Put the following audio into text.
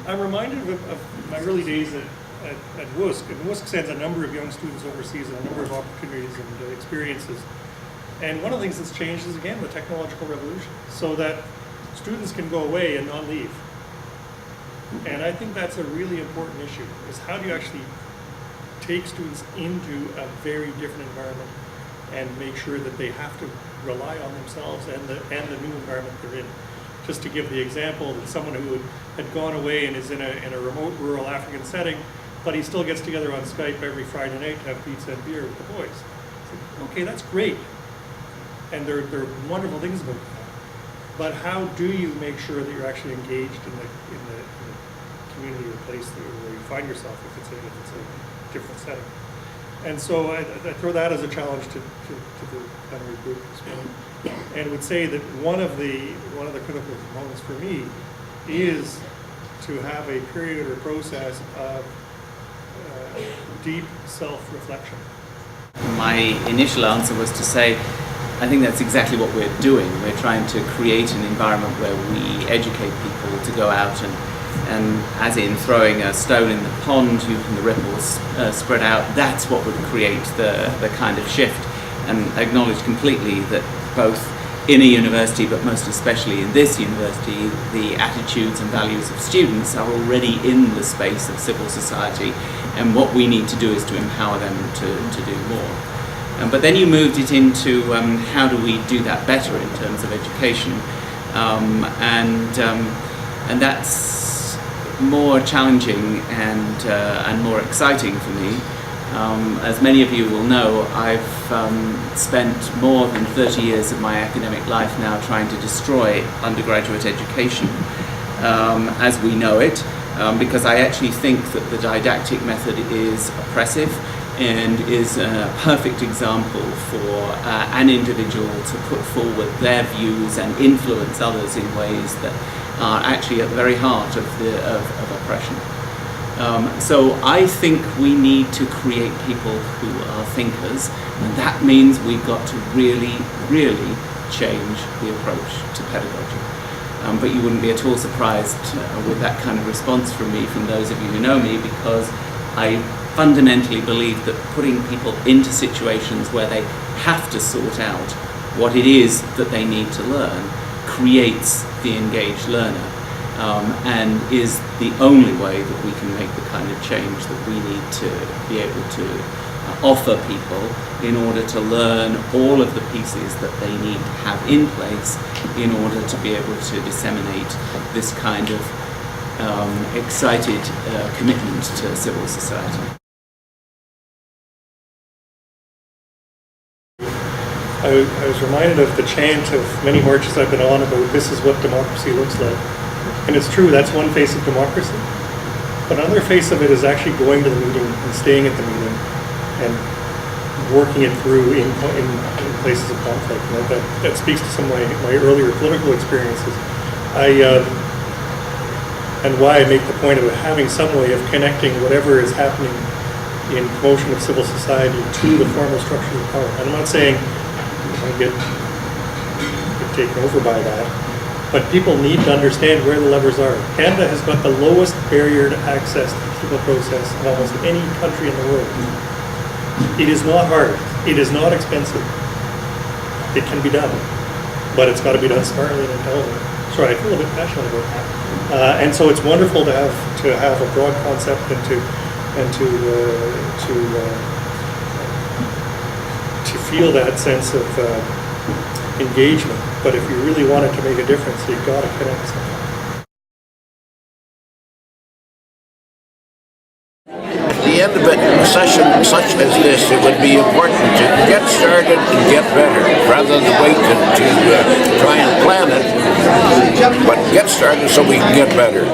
I'm reminded of my early days at WUSC. And WUSC sends a number of young students overseas and a number of opportunities and experiences. And one of the things that's changed is, again, the technological revolution, so that students can go away and not leave. And I think that's a really important issue, is how do you actually take students into a very different environment and make sure that they have to rely on themselves and the new environment they're in. Just to give the example that someone who had gone away and is in a remote rural African setting, but he still gets together on Skype every Friday night to have pizza and beer with the boys. It's like, okay, that's great. And there are wonderful things about that. But how do you make sure that you're actually engaged in the community or place where you find yourself if it's a different setting? And so I throw that as a challenge to the plenary group this morning, and would say that one of the critical components for me is to have a period or process of deep self-reflection. My initial answer was to say, I think that's exactly what we're doing. We're trying to create an environment where we educate people to go out and as in throwing a stone in the pond, you can the ripples spread out. That's what would create the kind of shift, and acknowledge completely that both in a university, but most especially in this university, the attitudes and values of students are already in the space of civil society, and what we need to do is to empower them to do more. But then you moved it into how do we do that better in terms of education, and that's more challenging and more exciting for me. As many of you will know, I've spent more than 30 years of my academic life now trying to destroy undergraduate education as we know it, because I actually think that the didactic method is oppressive and is a perfect example for an individual to put forward their views and influence others in ways that are actually at the very heart of oppression. So I think we need to create people who are thinkers, and that means we've got to really, really change the approach to pedagogy. But you wouldn't be at all surprised with that kind of response from me, from those of you who know me, because I fundamentally believe that putting people into situations where they have to sort out what it is that they need to learn creates the engaged learner, and is the only way that we can make the kind of change that we need to be able to offer people in order to learn all of the pieces that they need to have in place in order to be able to disseminate this kind of excited commitment to civil society. I was reminded of the chant of many marches I've been on about this is what democracy looks like. And it's true, that's one face of democracy. But another face of it is actually going to the meeting and staying at the meeting and working it through in places of conflict. And that speaks to some of my earlier political experiences. And why I make the point of having some way of connecting whatever is happening in promotion of civil society to the formal structures of power. And I'm not saying I get taken over by that, but people need to understand where the levers are. Canada has got the lowest barrier to access to the political process of almost any country in the world. It is not hard. It is not expensive. It can be done, but it's got to be done smartly and intelligently. Sorry, I feel a bit passionate about that. And so it's wonderful to have a broad concept and to feel that sense of engagement. But if you really want it to make a difference, you've got to connect somehow. At the end of a session such as this, it would be important to get started and get better, rather than wait to try and plan it, but get started so we can get better.